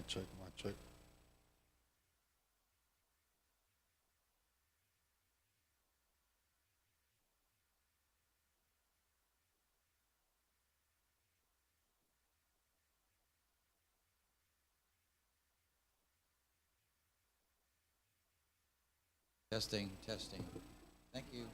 check, mic check. Testing, testing. Thank you.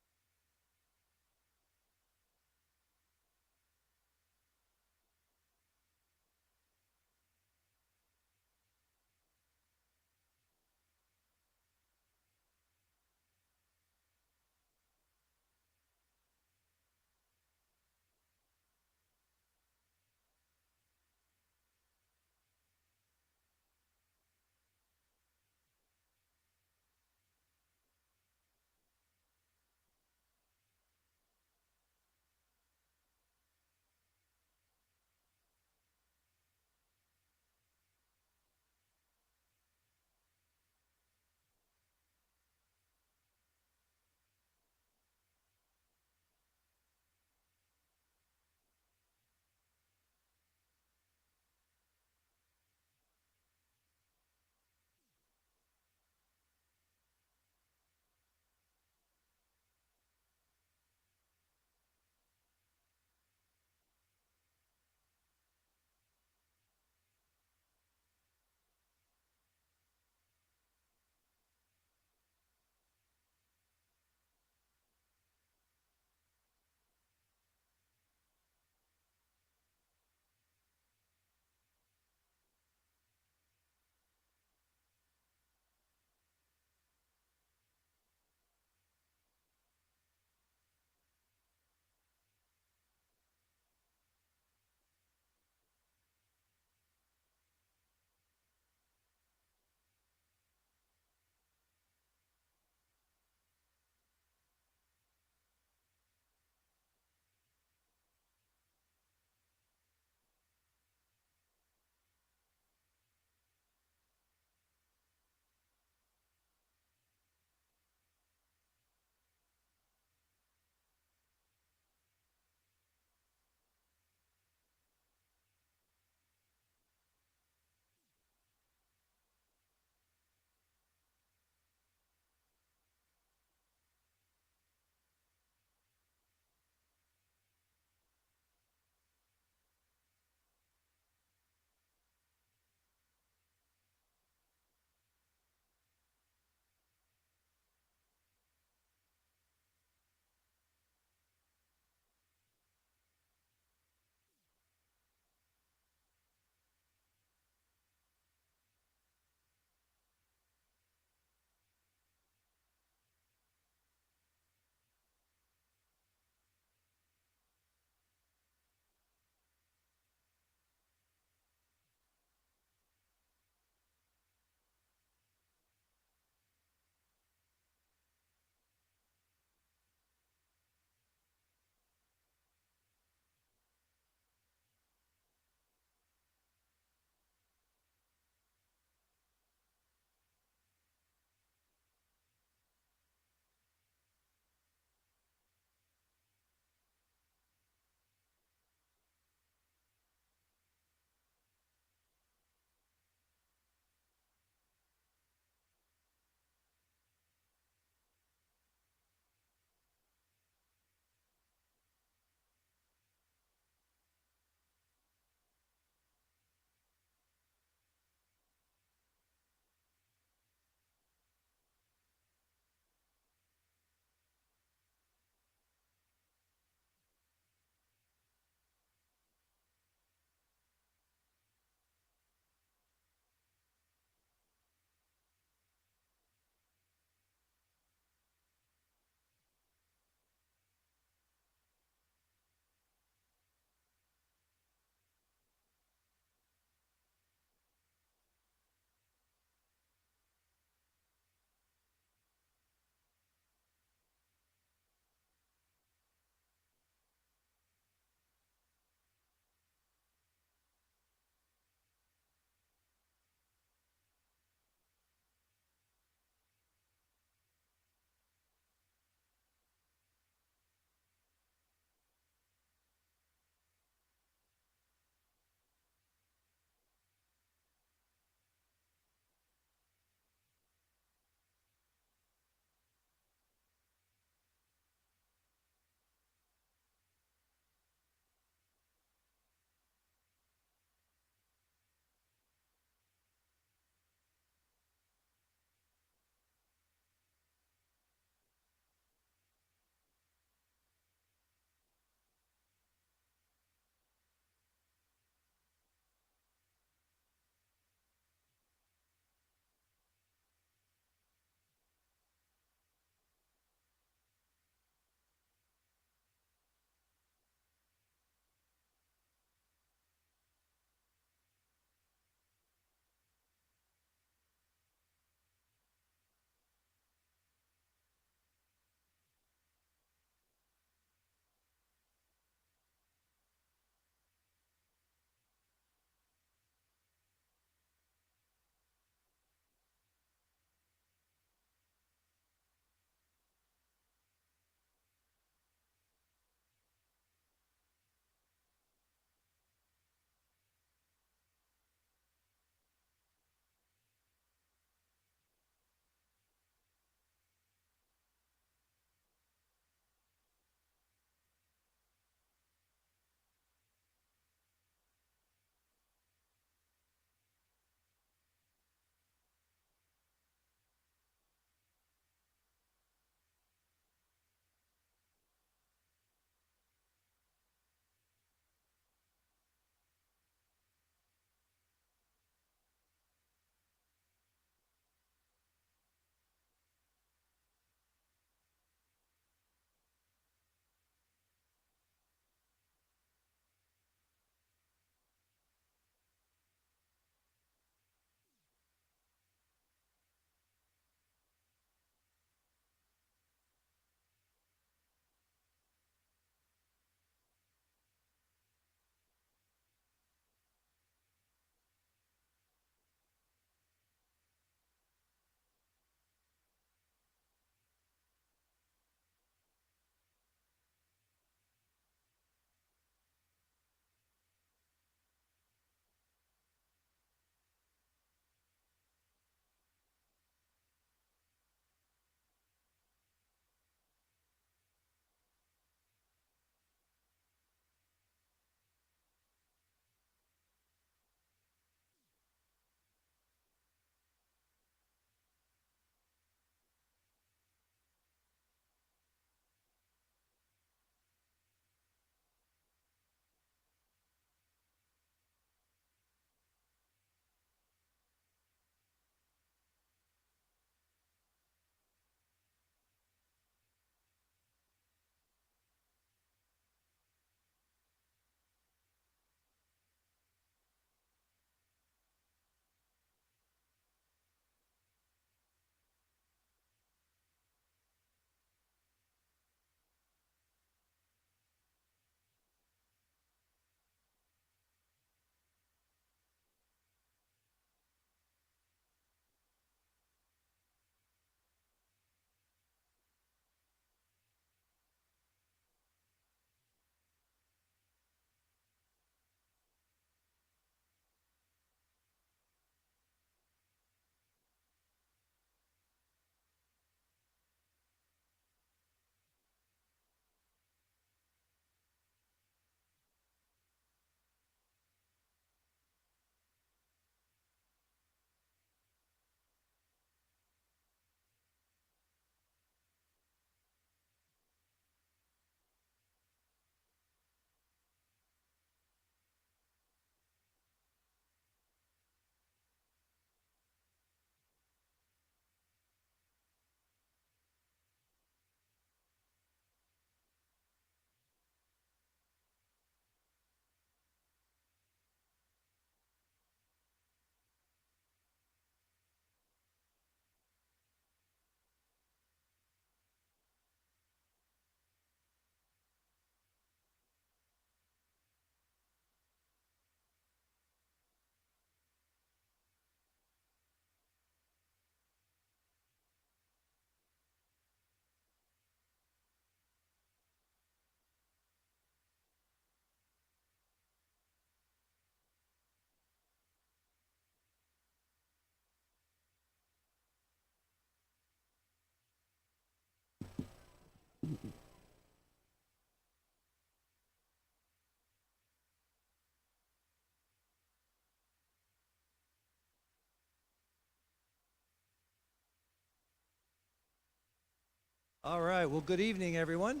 All right, well, good evening, everyone.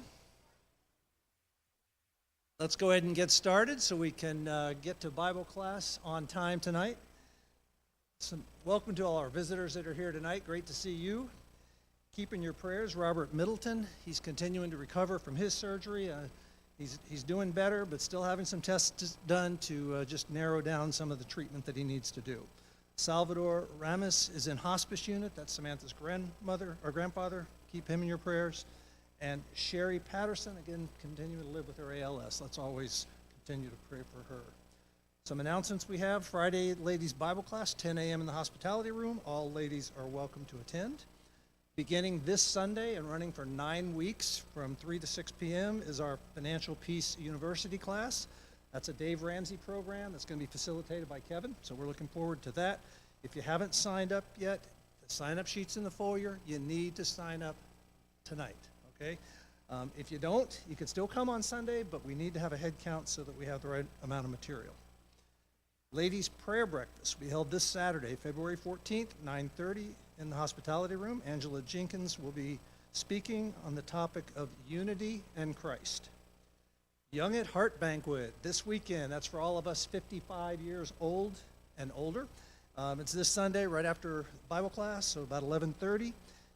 Let's go ahead and get started so we can get to Bible class on time tonight. Welcome to all our visitors that are here tonight. Great to see you. Keep in your prayers Robert Middleton. He's continuing to recover from his surgery. He's doing better, but still having some tests done to just narrow down some of the treatment that he needs to do. Salvador Ramos is in hospice unit. That's Samantha's grandmother or grandfather. Keep him in your prayers. And Sherry Patterson, again, continuing to live with her ALS. Let's always continue to pray for her. Some announcements we have. Friday, ladies' Bible class, 10 a.m. in the hospitality room. All ladies are welcome to attend. Beginning this Sunday and running for 9 weeks from 3 to 6 p.m. is our Financial Peace University class. That's a Dave Ramsey program that's going to be facilitated by Kevin, so we're looking forward to that. If you haven't signed up yet, the sign-up sheet's in the foyer. You need to sign up tonight, okay? If you don't, you can still come on Sunday, but we need to have a head count so that we have the right amount of material. Ladies' Prayer Breakfast, we held this Saturday, February 14th, 9:30 in the hospitality room. Angela Jenkins will be speaking on the topic of unity and Christ. Young at Heart Banquet this weekend. That's for all of us 55 years old and older. It's this Sunday right after Bible class, so about 11:30.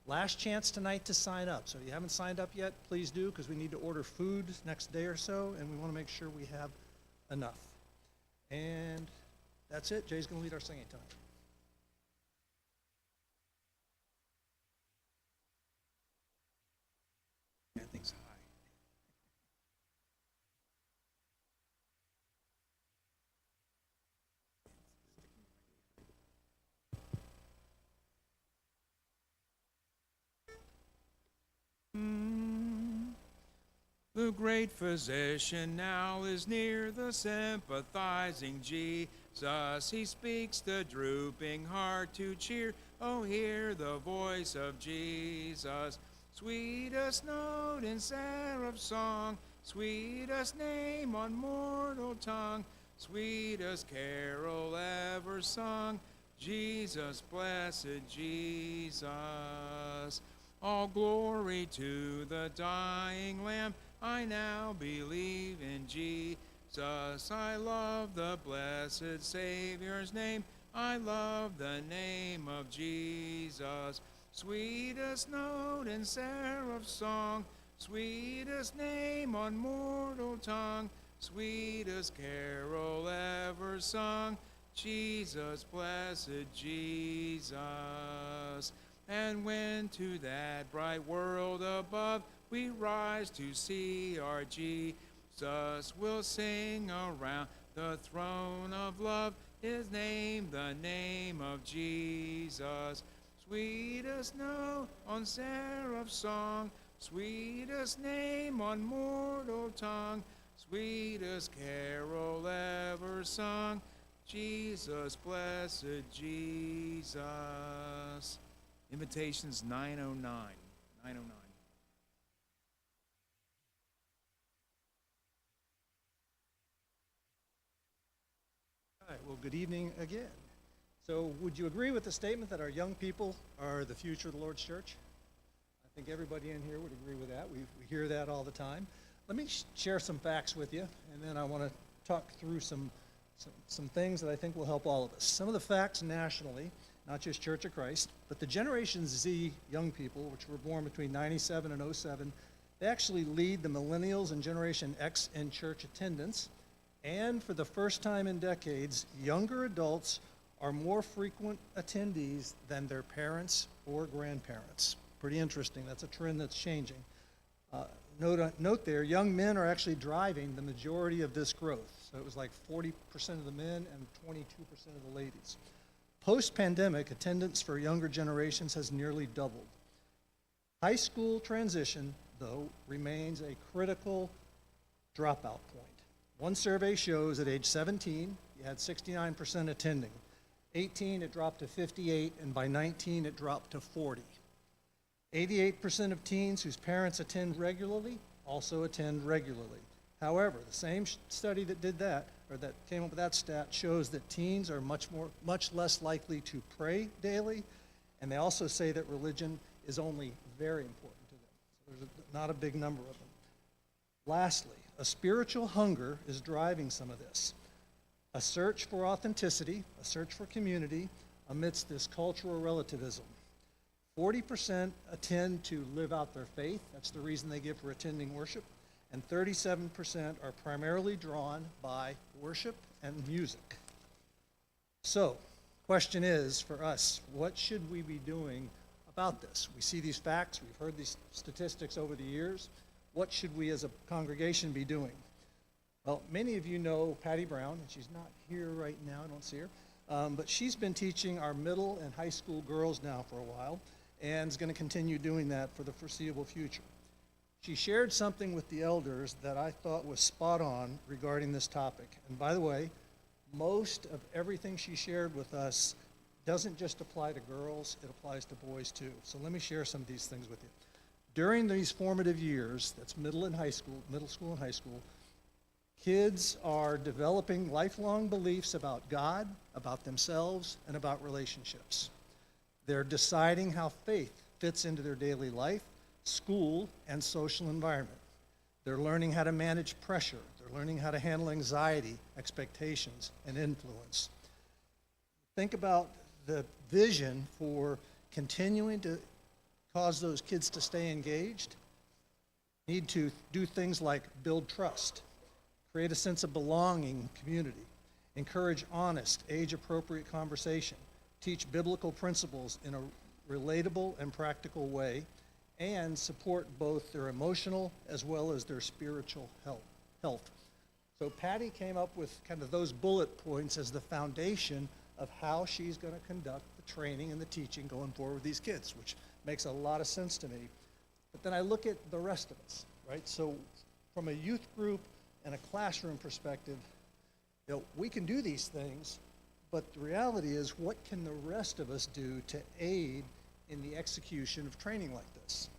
Last chance tonight to sign up. So if you haven't signed up yet, please do, because we need to order food next day or so, and we want to make sure we have enough. And that's it. Jay's going to lead our singing tonight. Everything's high. The great physician now is near, the sympathizing Jesus. He speaks the drooping heart to cheer. Oh, hear the voice of Jesus. Sweetest note in seraph's song, sweetest name on mortal tongue, sweetest carol ever sung, Jesus, blessed Jesus. All glory to the dying Lamb. I now believe in Jesus. I love the blessed Savior's name. I love the name of Jesus. Sweetest note in seraph's song, sweetest name on mortal tongue, sweetest carol ever sung, Jesus, blessed Jesus. And when to that bright world above we rise to see our Jesus, we'll sing around the throne of love, his name, the name of Jesus. Sweetest note on seraph's song, sweetest name on mortal tongue, sweetest carol ever sung, Jesus, blessed Jesus. Invitations 909. 909. All right, well, good evening again. So would you agree with the statement that our young people are the future of the Lord's church? I think everybody in here would agree with that. We hear that all the time. Let me share some facts with you, and then I want to talk through some things that I think will help all of us. Some of the facts nationally, not just Church of Christ, but the Generation Z young people, which were born between 97 and 07, they actually lead the millennials and Generation X in church attendance. And for the first time in decades, younger adults are more frequent attendees than their parents or grandparents. Pretty interesting. That's a trend that's changing. Note there, young men are actually driving the majority of this growth. So it was like 40% of the men and 22% of the ladies. Post-pandemic, attendance for younger generations has nearly doubled. High school transition, though, remains a critical dropout point. One survey shows at age 17, you had 69% attending. 18, it dropped to 58, and by 19, it dropped to 40. 88% of teens whose parents attend regularly also attend regularly. However, the same study that did that, or that came up with that stat, shows that teens are much less likely to pray daily, and they also say that religion is only very important to them. So there's not a big number of them. Lastly, a spiritual hunger is driving some of this. A search for authenticity, a search for community amidst this cultural relativism. 40% attend to live out their faith. That's the reason they give for attending worship. And 37% are primarily drawn by worship and music. So, question is for us, what should we be doing about this? We see these facts, we've heard these statistics over the years. What should we as a congregation be doing? Well, many of you know Patty Brown, and she's not here right now, I don't see her, but she's been teaching our middle and high school girls now for a while, and is going to continue doing that for the foreseeable future. She shared something with the elders that I thought was spot on regarding this topic. And by the way, most of everything she shared with us doesn't just apply to girls, it applies to boys too. So let me share some of these things with you. During these formative years, that's middle school and high school, kids are developing lifelong beliefs about God, about themselves, and about relationships. They're deciding how faith fits into their daily life, school, and social environment. They're learning how to manage pressure. They're learning how to handle anxiety, expectations, and influence. Think about the vision for continuing to cause those kids to stay engaged. Need to do things like build trust, create a sense of belonging, community, encourage honest, age-appropriate conversation, teach biblical principles in a relatable and practical way, and support both their emotional as well as their spiritual health. So Patty came up with kind of those bullet points as the foundation of how she's going to conduct the training and the teaching going forward with these kids, which makes a lot of sense to me. But then I look at the rest of us, right? So from a youth group and a classroom perspective, we can do these things, but the reality is, what can the rest of us do to aid in the execution of training like this?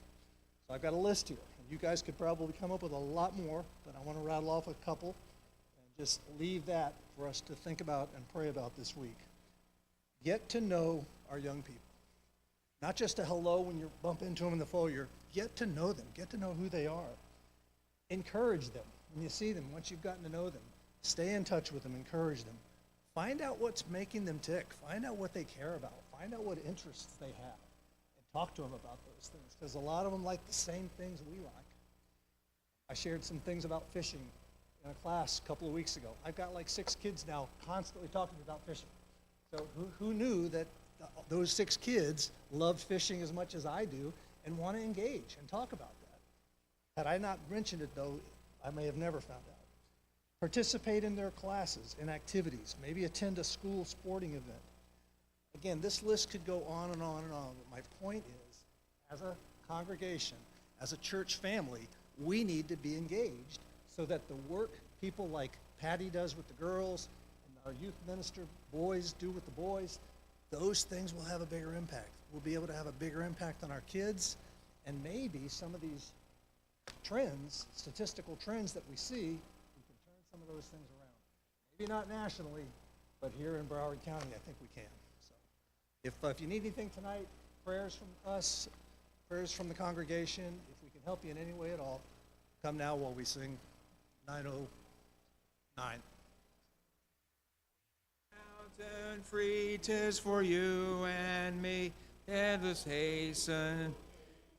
So I've got a list here. You guys could probably come up with a lot more, but I want to rattle off a couple and just leave that for us to think about and pray about this week. Get to know our young people. Not just a hello when you bump into them in the foyer. Get to know them. Get to know who they are. Encourage them when you see them, once you've gotten to know them. Stay in touch with them. Encourage them. Find out what's making them tick. Find out what they care about. Find out what interests they have. And talk to them about those things, because a lot of them like the same things we like. I shared some things about fishing in a class a couple of weeks ago. I've got like 6 kids now constantly talking about fishing. So who knew that those 6 kids love fishing as much as I do and want to engage and talk about that? Had I not mentioned it, though, I may have never found out. Participate in their classes and activities. Maybe attend a school sporting event. Again, this list could go on and on and on, but my point is, as a congregation, as a church family, we need to be engaged so that the work people like Patty does with the girls and our youth minister boys do with the boys, those things will have a bigger impact. We'll be able to have a bigger impact on our kids, and maybe some of these trends, statistical trends that we see, we can turn some of those things around. Maybe not nationally, but here in Broward County, I think we can. So if you need anything tonight, prayers from us, prayers from the congregation, if we can help you in any way at all, come now while we sing 909. Fountain free, 'tis for you and me, let us hasten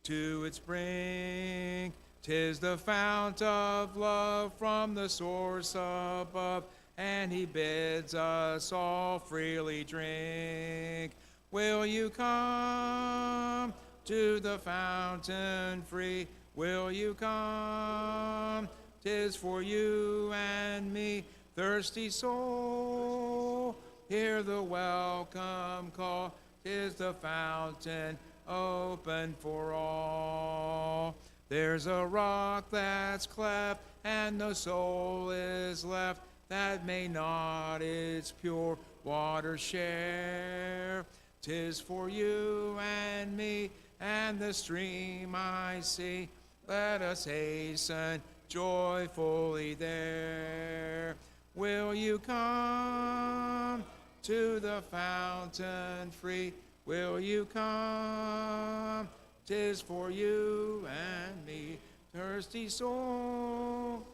to its brink. 'Tis the fount of love from the source above, and he bids us all freely drink. Will you come to the fountain free? Will you come? 'Tis for you and me, thirsty soul. Hear the welcome call. 'Tis the fountain open for all. There's a rock that's cleft, and no soul is left that may not its pure water share. 'Tis for you and me, and the stream I see. Let us hasten joyfully there. Will you come to the fountain free? Will you come? 'Tis for you and me, thirsty soul.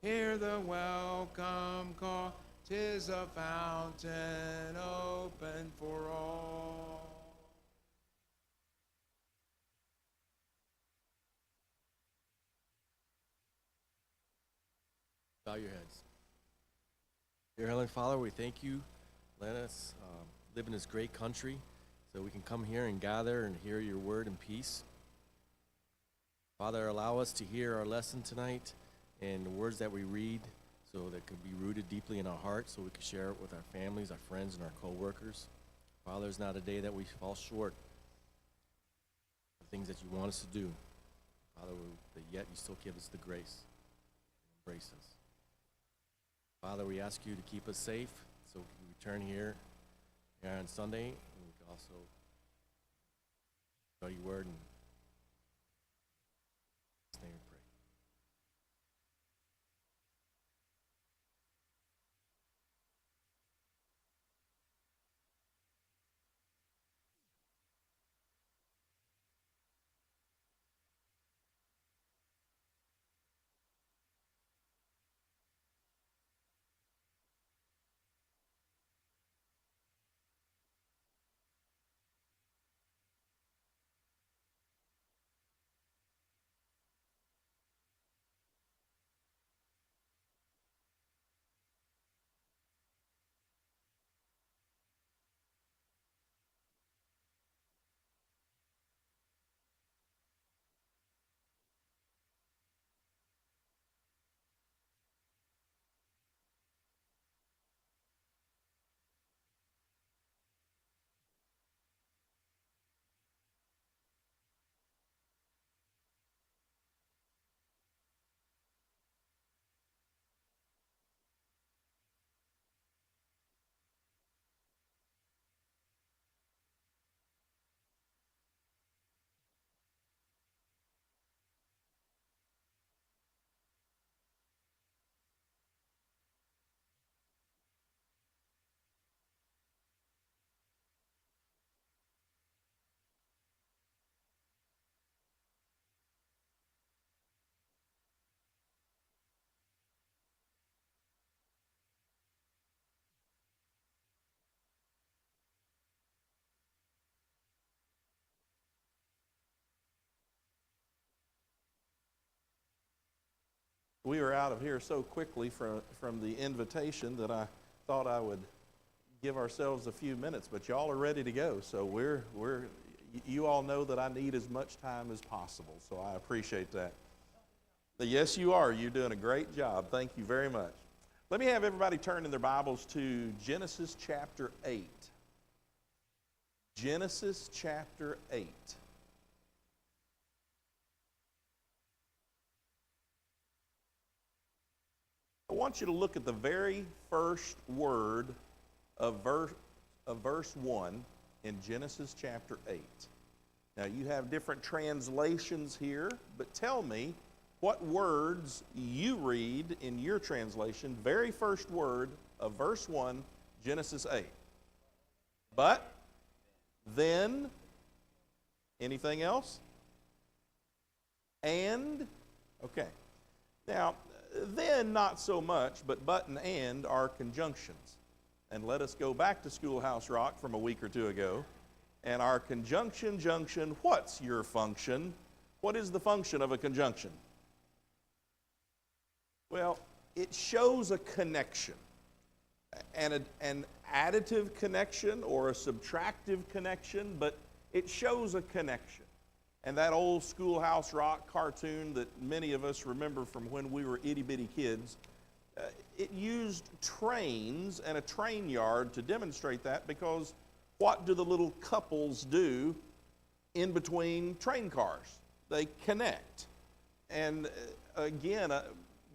Hear the welcome call. 'Tis a fountain open for all. Bow your heads. Dear Heavenly Father, we thank you. Let us live in this great country so we can come here and gather and hear your word in peace. Father, allow us to hear our lesson tonight and the words that we read so that could be rooted deeply in our hearts so we can share it with our families, our friends, and our co-workers. Father, it's not a day that we fall short of things that you want us to do. Father, but yet you still give us the grace and embrace us. Father, we ask you to keep us safe so we can return here on Sunday, and we can also study your word and stay and pray. We were out of here so quickly from the invitation that I thought I would give ourselves a few minutes, but y'all are ready to go. So you all know that I need as much time as possible, so I appreciate that. But yes, you are. You're doing a great job. Thank you very much. Let me have everybody turn in their Bibles to Genesis chapter 8. Genesis chapter 8. I want you to look at the very first word of verse 1 in Genesis chapter 8. Now, you have different translations here, but tell me what words you read in your translation, very first word of verse 1, Genesis 8. But, then, anything else? And, okay. Now, then not so much, but and are conjunctions. And let us go back to Schoolhouse Rock from a week or two ago. And our conjunction junction, what's your function? What is the function of a conjunction? Well, it shows a connection. An additive connection or a subtractive connection, but it shows a connection. And that old Schoolhouse Rock cartoon that many of us remember from when we were itty-bitty kids, it used trains and a train yard to demonstrate that, because what do the little couples do in between train cars? They connect. And again,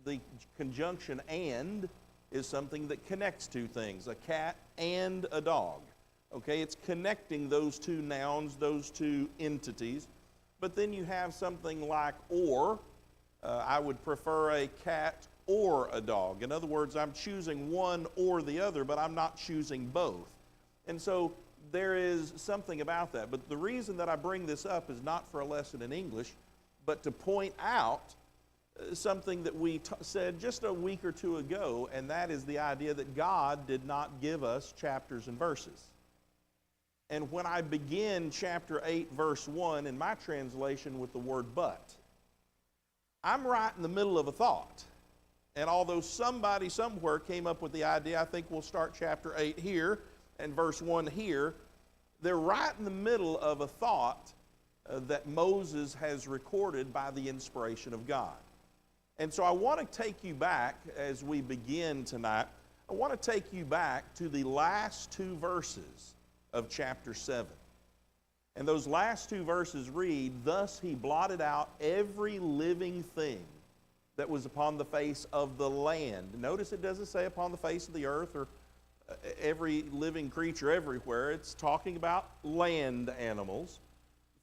the conjunction and is something that connects two things, a cat and a dog. Okay, it's connecting those two nouns, those two entities. But then you have something like or. I would prefer a cat or a dog. In other words, I'm choosing one or the other, but I'm not choosing both. And so there is something about that. But the reason that I bring this up is not for a lesson in English, but to point out something that we said just a week or two ago, and that is the idea that God did not give us chapters and verses. And when I begin chapter 8, verse 1 in my translation with the word but, I'm right in the middle of a thought. And although somebody somewhere came up with the idea, I think we'll start chapter 8 here and verse 1 here, they're right in the middle of a thought that Moses has recorded by the inspiration of God. And so I want to take you back as we begin tonight. I want to take you back to the last two verses of chapter 7. And those last two verses read, "Thus he blotted out every living thing that was upon the face of the land." Notice it doesn't say upon the face of the earth or every living creature everywhere. It's talking about land animals.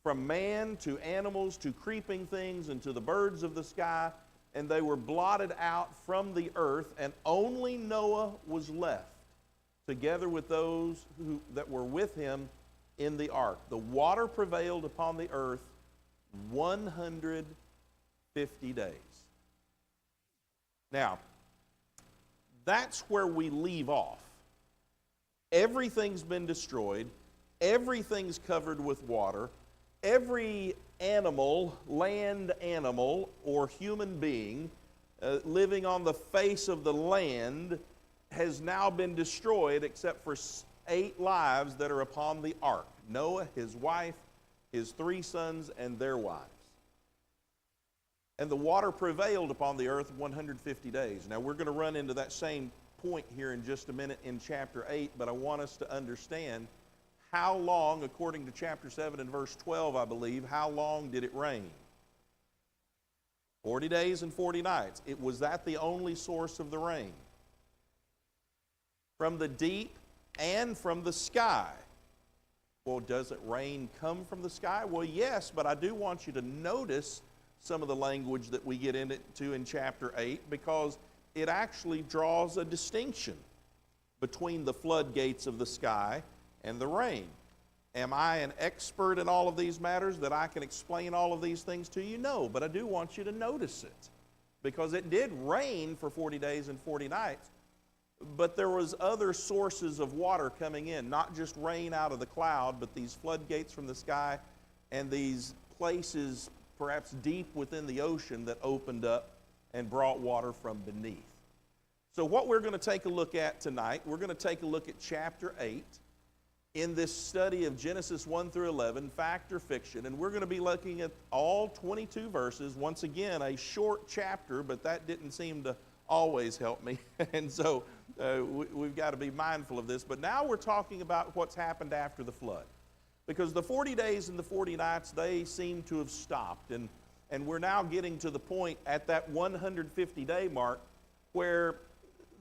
From man to animals to creeping things and to the birds of the sky. And they were blotted out from the earth, and only Noah was left, together with those that were with him in the ark. The water prevailed upon the earth 150 days. Now, that's where we leave off. Everything's been destroyed. Everything's covered with water. Every animal, land animal, or human being living on the face of the land has now been destroyed except for 8 lives that are upon the ark. Noah, his wife, his 3 sons, and their wives. And the water prevailed upon the earth 150 days. Now we're going to run into that same point here in just a minute in chapter 8, but I want us to understand how long, according to chapter 7 and verse 12, I believe, how long did it rain? 40 days and 40 nights. Was that the only source of the rain? From the deep and from the sky. Well, does it rain come from the sky? Well, yes, but I do want you to notice some of the language that we get into in chapter 8, because it actually draws a distinction between the floodgates of the sky and the rain. Am I an expert in all of these matters that I can explain all of these things to you? No, but I do want you to notice it, because it did rain for 40 days and 40 nights, but there was other sources of water coming in, not just rain out of the cloud, but these floodgates from the sky and these places perhaps deep within the ocean that opened up and brought water from beneath. So what we're going to take a look at tonight, we're going to take a look at chapter 8 in this study of Genesis 1 through 11, fact or fiction, and we're going to be looking at all 22 verses. Once again, a short chapter, but that didn't seem to always help me, and so we've got to be mindful of this. But now we're talking about what's happened after the flood, because the 40 days and the 40 nights, they seem to have stopped, and we're now getting to the point at that 150-day mark where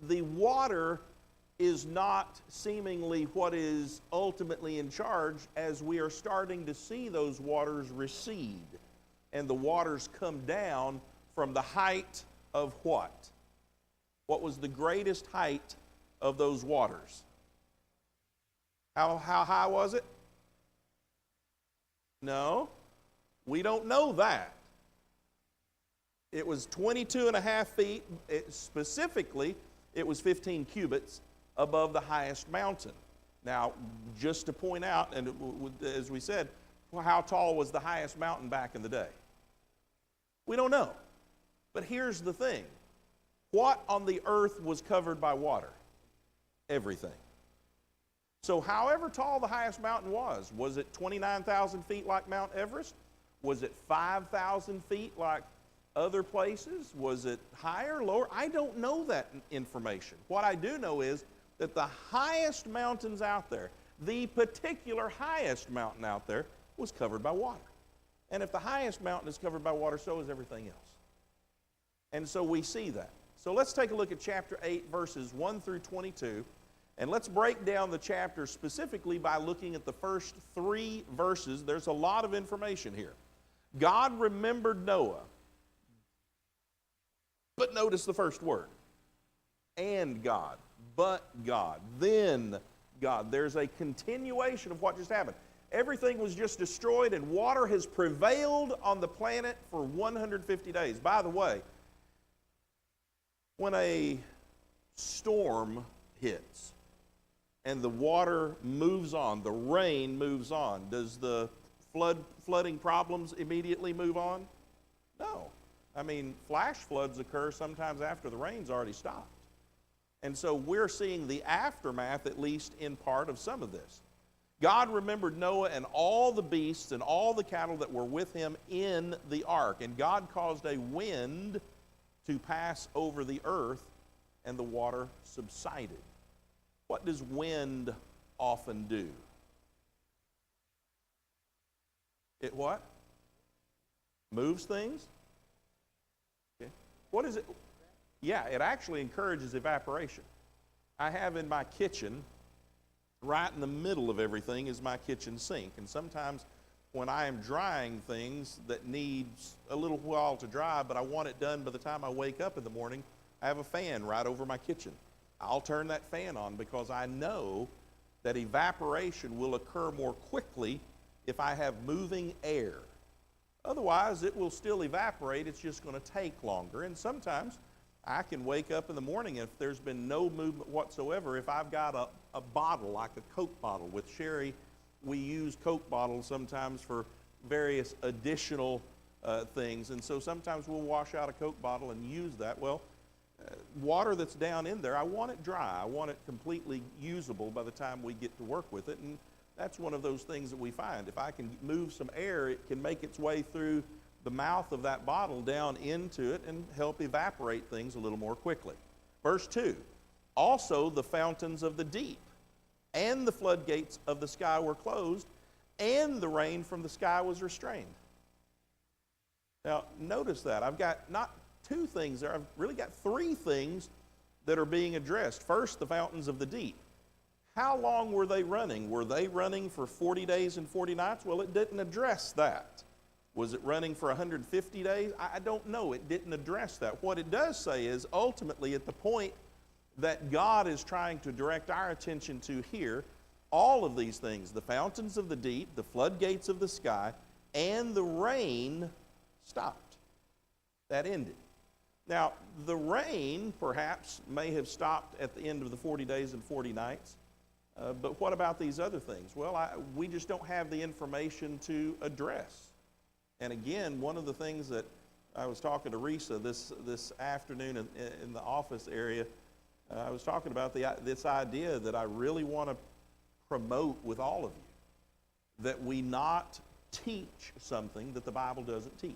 the water is not seemingly what is ultimately in charge, as we are starting to see those waters recede and the waters come down from the height of what? What was the greatest height of those waters? How high was it? No, we don't know that. It was 22 and a half feet. Specifically, it was 15 cubits above the highest mountain. Now, just to point out, and as we said, how tall was the highest mountain back in the day? We don't know. But here's the thing. What on the earth was covered by water? Everything. So however tall the highest mountain was it 29,000 feet like Mount Everest? Was it 5,000 feet like other places? Was it higher, lower? I don't know that information. What I do know is that the highest mountains out there, the particular highest mountain out there, was covered by water. And if the highest mountain is covered by water, so is everything else. And so we see that. So let's take a look at chapter 8, verses 1 through 22. And let's break down the chapter specifically by looking at the first 3 verses. There's a lot of information here. God remembered Noah. But notice the first word. And God, but God, then God. There's a continuation of what just happened. Everything was just destroyed, and water has prevailed on the planet for 150 days. By the way, when a storm hits and the water moves on, the rain moves on, does the flooding problems immediately move on? No. I mean, flash floods occur sometimes after the rain's already stopped. And so we're seeing the aftermath, at least in part, of some of this. God remembered Noah and all the beasts and all the cattle that were with him in the ark. And God caused a wind to pass over the earth, and the water subsided. What does wind often do? It what? Moves things? Okay. What is it? Yeah, it actually encourages evaporation. I have in my kitchen, right in the middle of everything is my kitchen sink. And sometimes when I am drying things that needs a little while to dry, but I want it done by the time I wake up in the morning, I have a fan right over my kitchen. I'll turn that fan on because I know that evaporation will occur more quickly if I have moving air. Otherwise, it will still evaporate. It's just going to take longer. And sometimes I can wake up in the morning if there's been no movement whatsoever. If I've got a bottle, like a Coke bottle. With Sherry, we use Coke bottles sometimes for various additional things. And so sometimes we'll wash out a Coke bottle and use that. Well, water that's down in there, I want it dry. I want it completely usable by the time we get to work with it. And that's one of those things that we find. If I can move some air, it can make its way through the mouth of that bottle down into it and help evaporate things a little more quickly. Verse 2, also the fountains of the deep and the floodgates of the sky were closed, and the rain from the sky was restrained. Now, notice that. I've got not 2 things there. I've really got 3 things that are being addressed. First, the fountains of the deep. How long were they running? Were they running for 40 days and 40 nights? Well, it didn't address that. Was it running for 150 days? I don't know. It didn't address that. What it does say is ultimately at the point that God is trying to direct our attention to here, all of these things, the fountains of the deep, the floodgates of the sky, and the rain stopped. That ended. Now, the rain perhaps may have stopped at the end of the 40 days and 40 nights. But what about these other things? Well, we just don't have the information to address. And again, one of the things that I was talking to Risa this afternoon in the office area, I was talking about this idea that I really want to promote with all of you, that we not teach something that the Bible doesn't teach,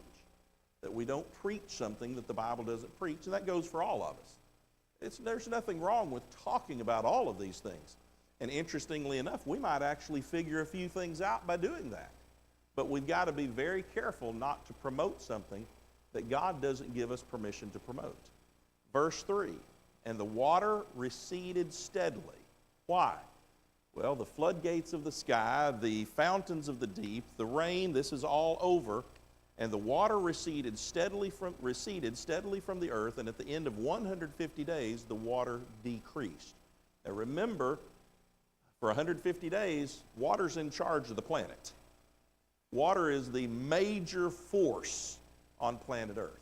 that we don't preach something that the Bible doesn't preach, and that goes for all of us. There's nothing wrong with talking about all of these things. And interestingly enough, we might actually figure a few things out by doing that. But we've got to be very careful not to promote something that God doesn't give us permission to promote. Verse 3, and the water receded steadily. Why? Well, the floodgates of the sky, the fountains of the deep, the rain, this is all over. And the water receded steadily from the earth, and at the end of 150 days, the water decreased. Now remember, for 150 days, water's in charge of the planet. Water is the major force on planet Earth.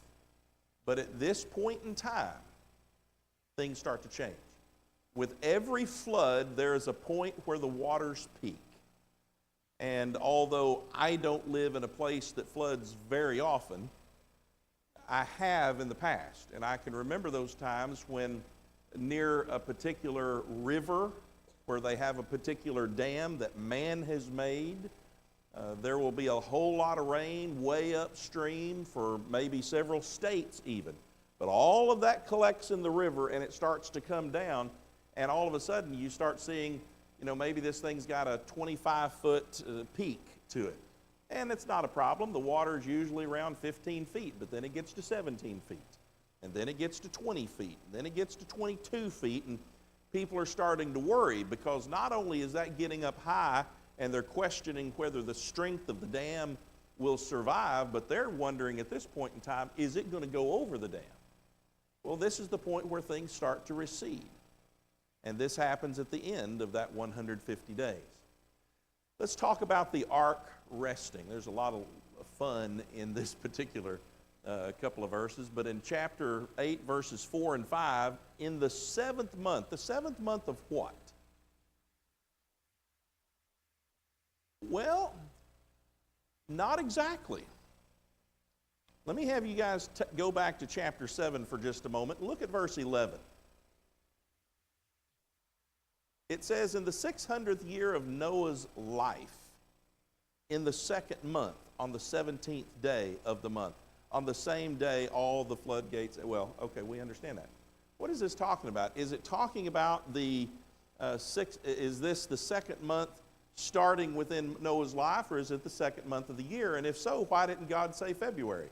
But at this point in time, things start to change. With every flood, there is a point where the waters peak. And although I don't live in a place that floods very often, I have in the past. And I can remember those times when near a particular river where they have a particular dam that man has made, there will be a whole lot of rain way upstream for maybe several states even. But all of that collects in the river and it starts to come down, and all of a sudden you start seeing, maybe this thing's got a 25-foot peak to it. And it's not a problem. The water is usually around 15 feet, but then it gets to 17 feet. And then it gets to 20 feet. And then it gets to 22 feet. And people are starting to worry, because not only is that getting up high and they're questioning whether the strength of the dam will survive, but they're wondering at this point in time, is it going to go over the dam? Well, this is the point where things start to recede. And this happens at the end of that 150 days. Let's talk about the ark resting. There's a lot of fun in this particular couple of verses, but in chapter 8, verses 4 and 5, in the seventh month of what? Well, not exactly. Let me have you guys go back to chapter 7 for just a moment. Look at verse 11. It says, in the 600th year of Noah's life, in the second month, on the 17th day of the month, on the same day all the floodgates, well, okay, we understand that. What is this talking about? Is it talking about is this the second month starting within Noah's life, or is it the second month of the year? And if so, why didn't God say February?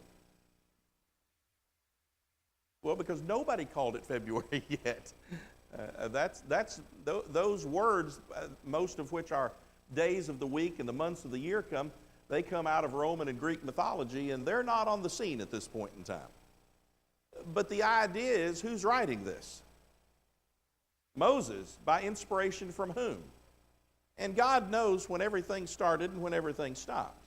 Well, because nobody called it February yet. Those words, most of which are days of the week and the months of the year they come out of Roman and Greek mythology, and they're not on the scene at this point in time. But the idea is, who's writing this? Moses, by inspiration from whom? And God knows when everything started and when everything stopped.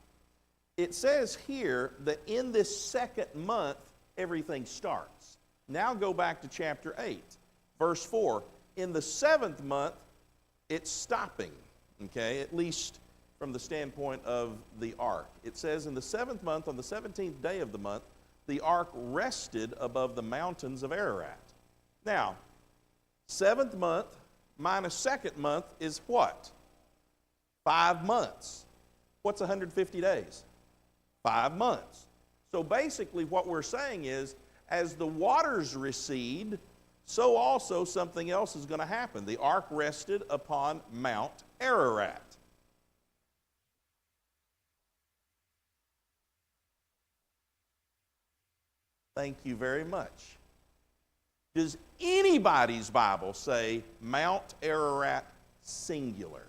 It says here that in this second month, everything starts. Now go back to chapter 8, verse 4. In the seventh month, it's stopping, okay, at least from the standpoint of the ark. It says, in the seventh month, on the 17th day of the month, the ark rested above the mountains of Ararat. Now, seventh month minus second month is what? 5 months. What's 150 days? 5 months. So basically what we're saying is, as the waters recede, so also something else is going to happen. The ark rested upon Mount Ararat. Thank you very much. Does anybody's Bible say Mount Ararat singular?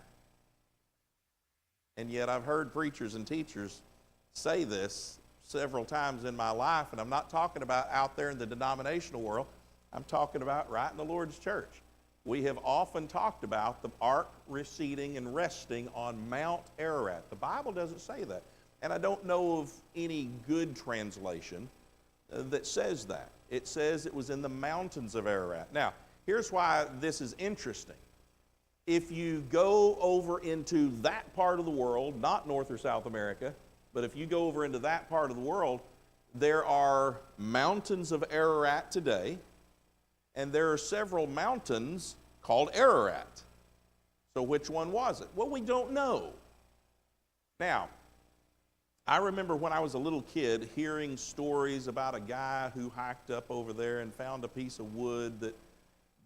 And yet I've heard preachers and teachers say this several times in my life, and I'm not talking about out there in the denominational world. I'm talking about right in the Lord's church. We have often talked about the ark receding and resting on Mount Ararat. The Bible doesn't say that. And I don't know of any good translation that says that. It says it was in the mountains of Ararat. Now, here's why this is interesting. If you go over into that part of the world, not North or South America, but if you go over into that part of the world, there are mountains of Ararat today, and there are several mountains called Ararat. So which one was it? Well, we don't know. Now, I remember when I was a little kid hearing stories about a guy who hiked up over there and found a piece of wood that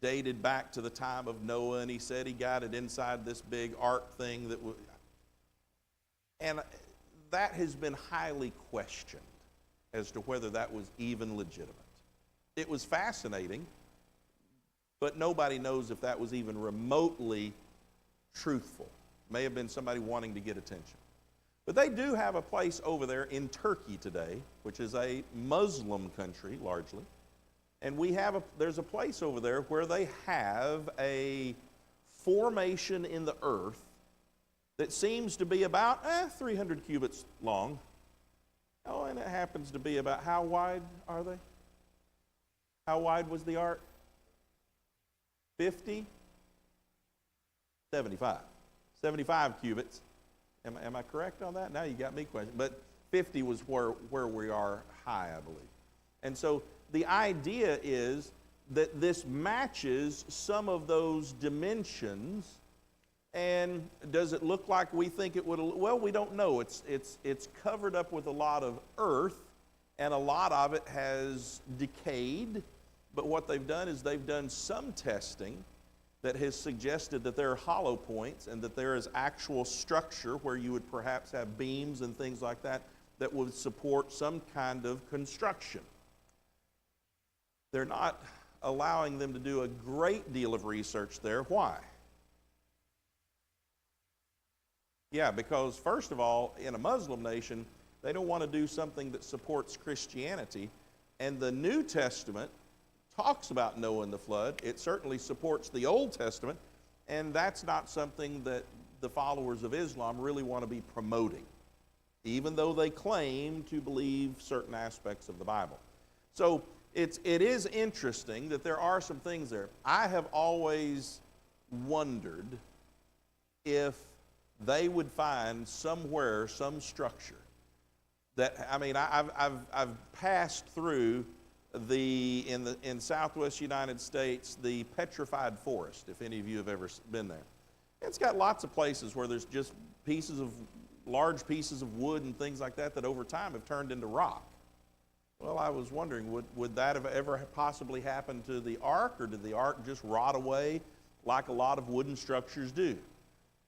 dated back to the time of Noah, and he said he got it inside this big ark thing that was, and that has been highly questioned as to whether that was even legitimate. It was fascinating, but nobody knows if that was even remotely truthful. May have been somebody wanting to get attention. But they do have a place over there in Turkey today, which is a Muslim country largely. And there's a place over there where they have a formation in the earth that seems to be about 300 cubits long. Oh, and it happens to be about, how wide are they? How wide was the ark? 50? 75. 75 cubits. Am I correct on that? Now you got me questioning. But 50 was where we are high, I believe. And so the idea is that this matches some of those dimensions. And does it look like we think it would? Well, we don't know. It's covered up with a lot of earth, and a lot of it has decayed. But what they've done is they've done some testing that has suggested that there are hollow points and that there is actual structure where you would perhaps have beams and things like that that would support some kind of construction. They're not allowing them to do a great deal of research there. Why? Yeah, because first of all, in a Muslim nation, they don't want to do something that supports Christianity. And the New Testament talks about Noah and the flood. It certainly supports the Old Testament, and that's not something that the followers of Islam really want to be promoting, even though they claim to believe certain aspects of the Bible. So it is interesting that there are some things there. I have always wondered if they would find somewhere some structure that, I mean, I've passed through in Southwest United States, the petrified forest, if any of you have ever been there. It's got lots of places where there's just large pieces of wood and things like that over time have turned into rock. Well, I was wondering, would that have ever possibly happened to the ark, or did the ark just rot away like a lot of wooden structures do?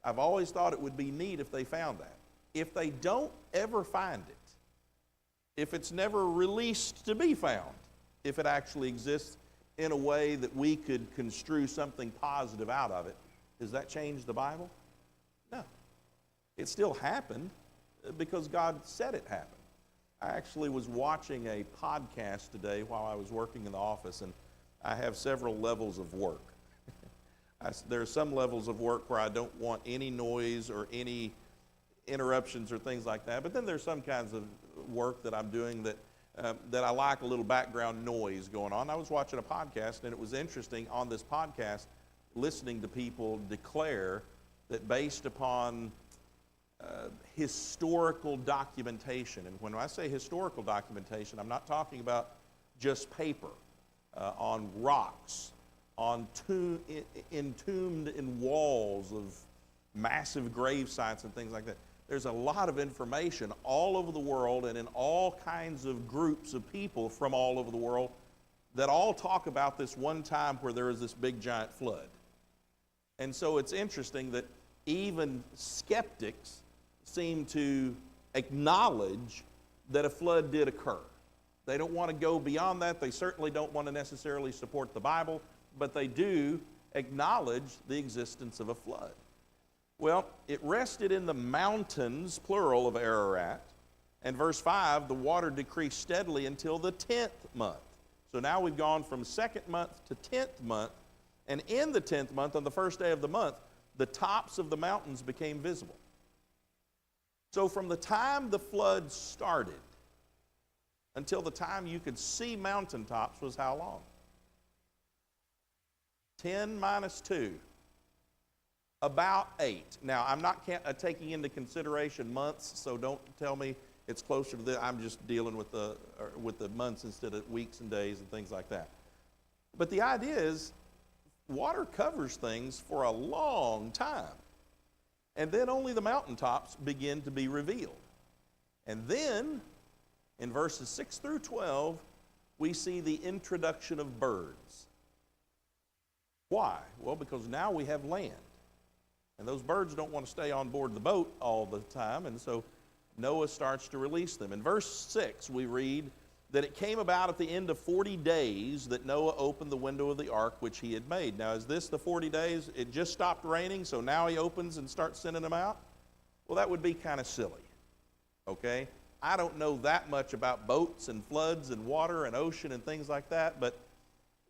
I've always thought it would be neat if they found that. If they don't ever find it, if it's never released to be found, if it actually exists in a way that we could construe something positive out of it, does that change the Bible? No. It still happened because God said it happened. I actually was watching a podcast today while I was working in the office, and I have several levels of work. There are some levels of work where I don't want any noise or any interruptions or things like that, but then there's some kinds of work that I'm doing that I like a little background noise going on. I was watching a podcast, and it was interesting on this podcast listening to people declare that based upon historical documentation, and when I say historical documentation, I'm not talking about just paper, on rocks, entombed in walls of massive grave sites and things like that. There's a lot of information all over the world and in all kinds of groups of people from all over the world that all talk about this one time where there was this big giant flood. And so it's interesting that even skeptics seem to acknowledge that a flood did occur. They don't want to go beyond that. They certainly don't want to necessarily support the Bible, but they do acknowledge the existence of a flood. Well, it rested in the mountains, plural, of Ararat. And verse 5, the water decreased steadily until the 10th month. So now we've gone from 2nd month to 10th month. And in the 10th month, on the first day of the month, the tops of the mountains became visible. So from the time the flood started until the time you could see mountaintops was how long? 10 minus 2. About 8. Now, I'm not taking into consideration months, so don't tell me it's closer to the. I'm just dealing with the months instead of weeks and days and things like that. But the idea is, water covers things for a long time, and then only the mountaintops begin to be revealed. And then, in verses 6 through 12, we see the introduction of birds. Why? Well, because now we have land. And those birds don't want to stay on board the boat all the time, and so Noah starts to release them. In verse 6, we read that it came about at the end of 40 days that Noah opened the window of the ark which he had made. Now, is this the 40 days? It just stopped raining, so now he opens and starts sending them out? Well, that would be kind of silly, okay? I don't know that much about boats and floods and water and ocean and things like that, but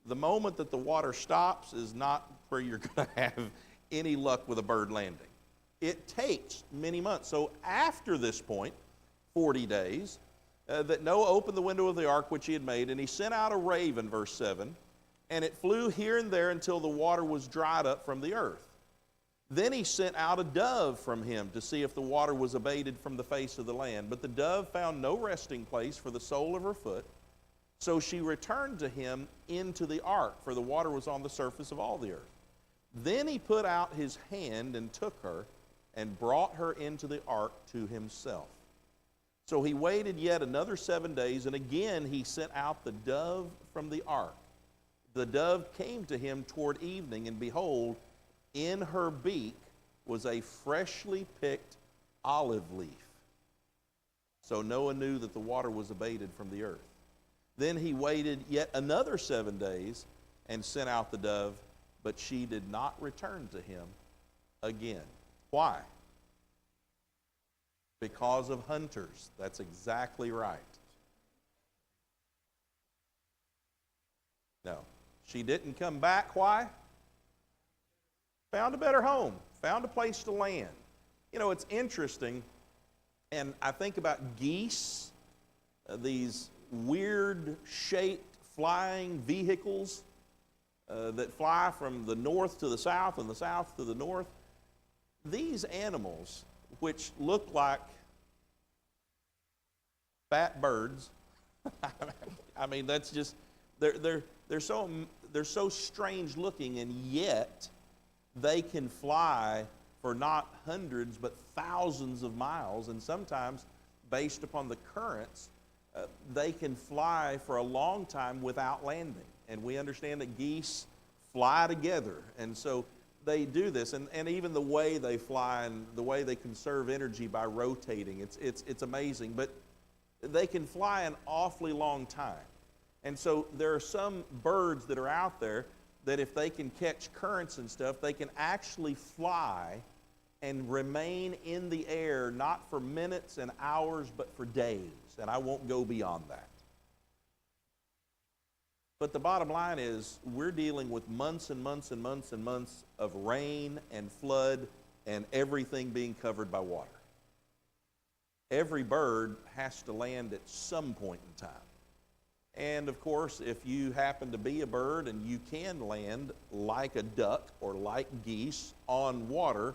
the moment that the water stops is not where you're going to have any luck with a bird landing. It takes many months. So after this point, 40 days, that Noah opened the window of the ark which he had made, and he sent out a raven, verse 7, and it flew here and there until the water was dried up from the earth. Then he sent out a dove from him to see if the water was abated from the face of the land. But the dove found no resting place for the sole of her foot, so she returned to him into the ark, for the water was on the surface of all the earth. Then he put out his hand and took her and brought her into the ark to himself. So he waited yet another 7 days, and again he sent out the dove from the ark. The dove came to him toward evening, and behold, in her beak was a freshly picked olive leaf. So Noah knew that the water was abated from the earth. Then he waited yet another 7 days, and sent out the dove, but she did not return to him again. Why? Because of hunters. That's exactly right. No, she didn't come back. Why? Found a better home, found a place to land. You know, it's interesting, and I think about geese, these weird-shaped flying vehicles that fly from the north to the south and the south to the north. These animals, which look like fat birds, I mean, that's just, they're so strange looking, and yet they can fly for not hundreds but thousands of miles, and sometimes, based upon the currents, they can fly for a long time without landing. And we understand that geese fly together, and so they do this, and even the way they fly and the way they conserve energy by rotating, it's amazing. But they can fly an awfully long time. And so there are some birds that are out there that if they can catch currents and stuff, they can actually fly and remain in the air, not for minutes and hours, but for days. And I won't go beyond that. But the bottom line is we're dealing with months and months and months and months of rain and flood and everything being covered by water. Every bird has to land at some point in time. And of course, if you happen to be a bird and you can land like a duck or like geese on water,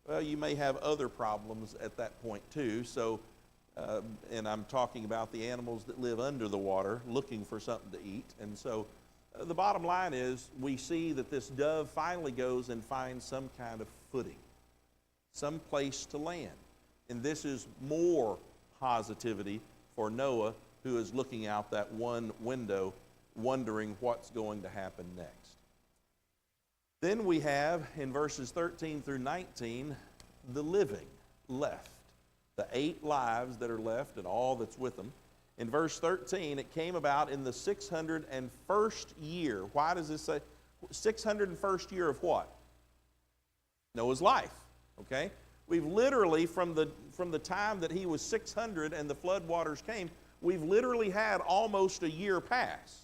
well, you may have other problems at that point too. So, and I'm talking about the animals that live under the water looking for something to eat. And so the bottom line is we see that this dove finally goes and finds some kind of footing, some place to land. And this is more positivity for Noah, who is looking out that one window, wondering what's going to happen next. Then we have, in verses 13 through 19, the living left, the 8 lives that are left and all that's with them. In verse 13, it came about in the 601st year. Why does this say 601st year of what? Noah's life, okay? We've literally, from the time that he was 600 and the flood waters came, we've literally had almost a year pass.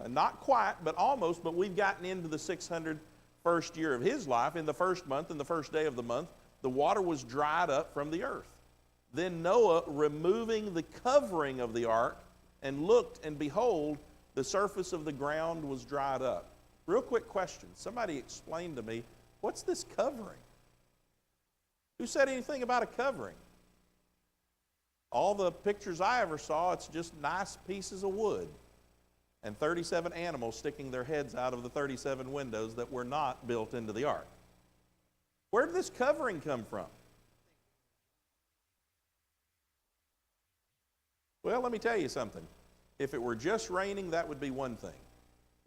Not quite, but almost, but we've gotten into the 601st year of his life. In the first month, in the first day of the month, the water was dried up from the earth. Then Noah, removing the covering of the ark, and looked, and behold, the surface of the ground was dried up. Real quick question. Somebody explain to me, what's this covering? Who said anything about a covering? All the pictures I ever saw, it's just nice pieces of wood and 37 animals sticking their heads out of the 37 windows that were not built into the ark. Where did this covering come from? Well, let me tell you something. If it were just raining, that would be one thing.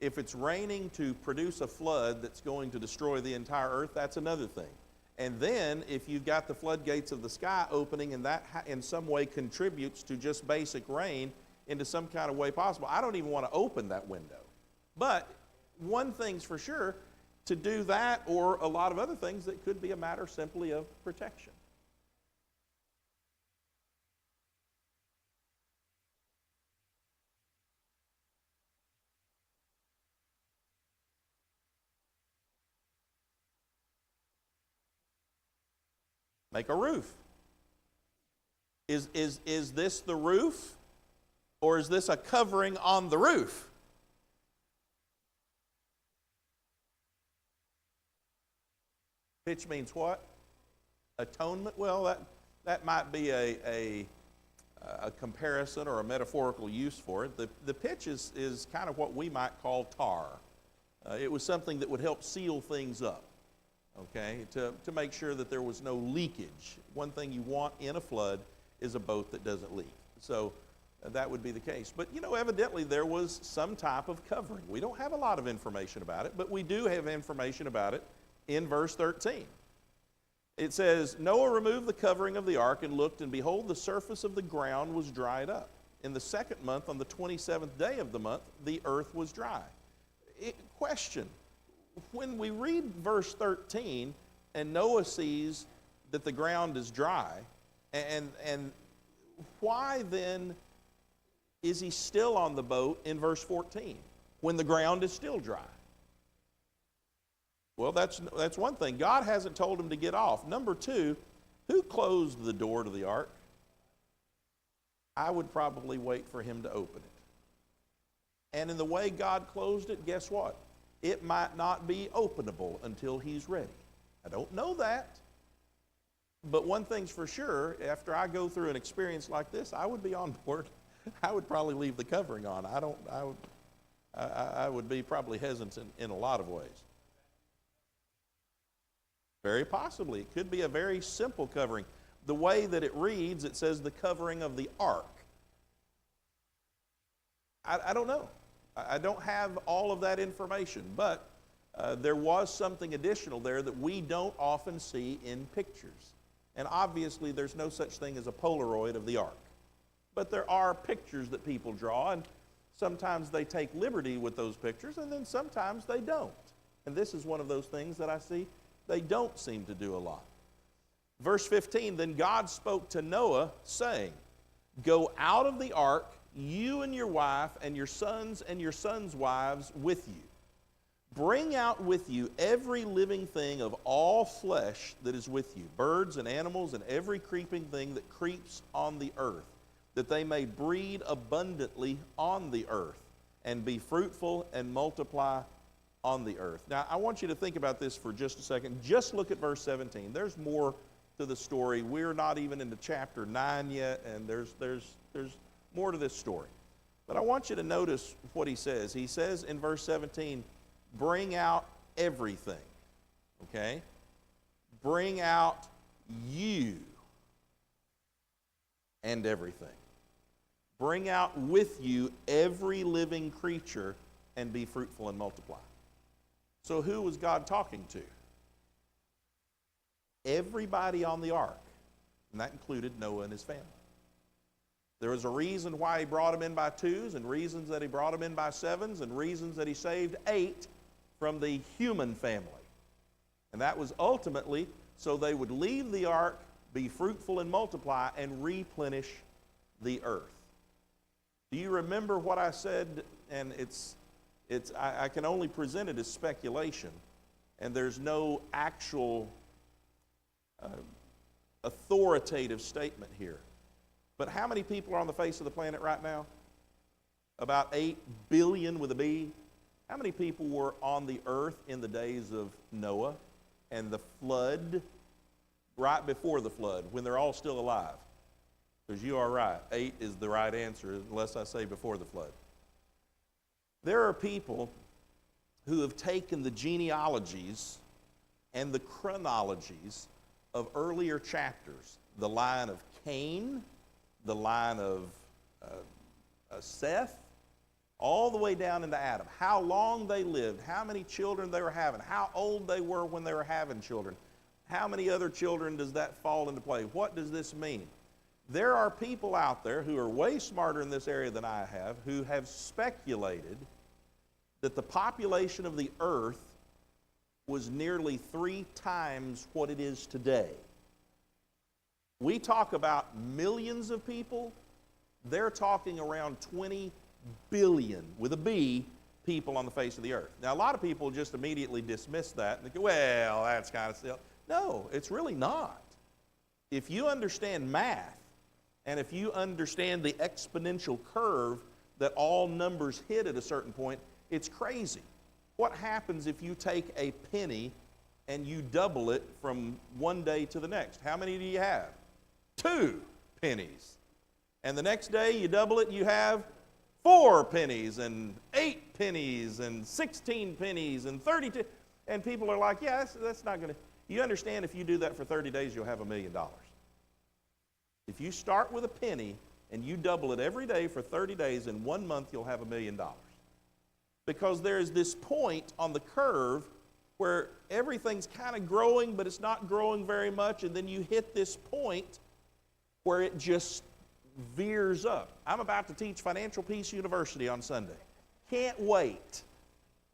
If it's raining to produce a flood that's going to destroy the entire earth, that's another thing. And then, if you've got the floodgates of the sky opening and that in some way contributes to just basic rain into some kind of way possible, I don't even want to open that window. But one thing's for sure, to do that or a lot of other things, that could be a matter simply of protection. Make a roof. Is this the roof, or is this a covering on the roof? Pitch means what? Atonement? Well, that might be a comparison or a metaphorical use for it. The pitch is kind of what we might call tar. It was something that would help seal things up. Okay, to make sure that there was no leakage. One thing you want in a flood is a boat that doesn't leak. So that would be the case. But, you know, evidently there was some type of covering. We don't have a lot of information about it, but we do have information about it in verse 13. It says, Noah removed the covering of the ark and looked, and behold, the surface of the ground was dried up. In the second month, on the 27th day of the month, the earth was dry. Question. When we read verse 13, and Noah sees that the ground is dry, and why then is he still on the boat in verse 14 when the ground is still dry? Well, that's one thing. God hasn't told him to get off. Number two, who closed the door to the ark? I would probably wait for him to open it. And in the way God closed it, guess what? It might not be openable until he's ready. I don't know that. But one thing's for sure, after I go through an experience like this, I would be on board. I would probably leave the covering on. I would be probably hesitant in a lot of ways. Very possibly. It could be a very simple covering. The way that it reads, it says the covering of the ark. I don't know. I don't have all of that information, but there was something additional there that we don't often see in pictures. And obviously there's no such thing as a Polaroid of the ark. But there are pictures that people draw, and sometimes they take liberty with those pictures, and then sometimes they don't. And this is one of those things that I see they don't seem to do a lot. Verse 15, then God spoke to Noah, saying, go out of the ark, you and your wife and your sons' wives with you. Bring out with you every living thing of all flesh that is with you, birds and animals and every creeping thing that creeps on the earth, that they may breed abundantly on the earth and be fruitful and multiply on the earth. Now, I want you to think about this for just a second. Just look at verse 17. There's more to the story. We're not even into chapter 9 yet, and there's more to this story. But I want you to notice what he says. He says in verse 17, bring out everything, okay? Bring out you and everything. Bring out with you every living creature and be fruitful and multiply. So who was God talking to? Everybody on the ark, and that included Noah and his family. There was a reason why he brought them in by twos, and reasons that he brought them in by sevens, and reasons that he saved 8 from the human family. And that was ultimately so they would leave the ark, be fruitful and multiply, and replenish the earth. Do you remember what I said? And I can only present it as speculation, and there's no actual authoritative statement here. But how many people are on the face of the planet right now? About 8 billion with a B. How many people were on the earth in the days of Noah and the flood, right before the flood, when they're all still alive? Because you are right, 8 is the right answer, unless I say before the flood. There are people who have taken the genealogies and the chronologies of earlier chapters, the line of Cain, the line of Seth, all the way down into Adam, how long they lived, how many children they were having, how old they were when they were having children, how many other children does that fall into play? What does this mean? There are people out there who are way smarter in this area than I have, who have speculated that the population of the earth was nearly 3 times what it is today. We talk about millions of people. They're talking around 20 billion, with a B, people on the face of the earth. Now, a lot of people just immediately dismiss that and they go, well, that's kind of silly. No, it's really not. If you understand math, and if you understand the exponential curve that all numbers hit at a certain point, it's crazy. What happens if you take a penny and you double it from one day to the next? How many do you have? 2 pennies. And the next day you double it and you have 4 pennies and 8 pennies and 16 pennies and 32. And people are like, yeah, that's not going to. You understand if you do that for 30 days, you'll have $1 million. If you start with a penny and you double it every day for 30 days, in 1 month you'll have $1 million. Because there is this point on the curve where everything's kind of growing, but it's not growing very much, and then you hit this point where it just veers up. I'm about to teach Financial Peace University on Sunday. Can't wait.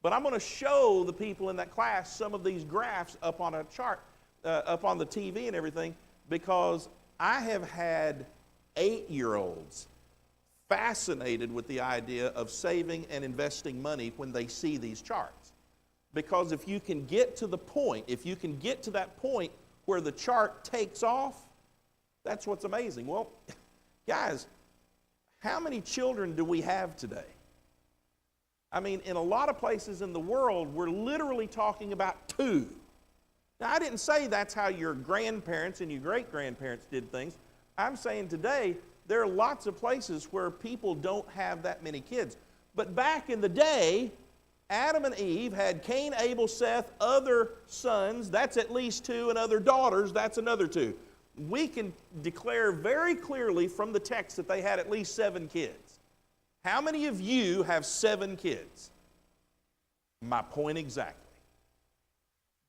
But I'm going to show the people in that class some of these graphs up on a chart, up on the TV and everything, because I have had 8-year-olds fascinated with the idea of saving and investing money when they see these charts. Because if you can get to the point, if you can get to that point where the chart takes off, that's what's amazing. Well, guys, how many children do we have today? I mean, in a lot of places in the world, we're literally talking about 2. Now, I didn't say that's how your grandparents and your great-grandparents did things. I'm saying today, there are lots of places where people don't have that many kids. But back in the day, Adam and Eve had Cain, Abel, Seth, other sons, that's at least 2, and other daughters, that's another 2. We can declare very clearly from the text that they had at least 7 kids. How many of you have 7 kids? My point exactly.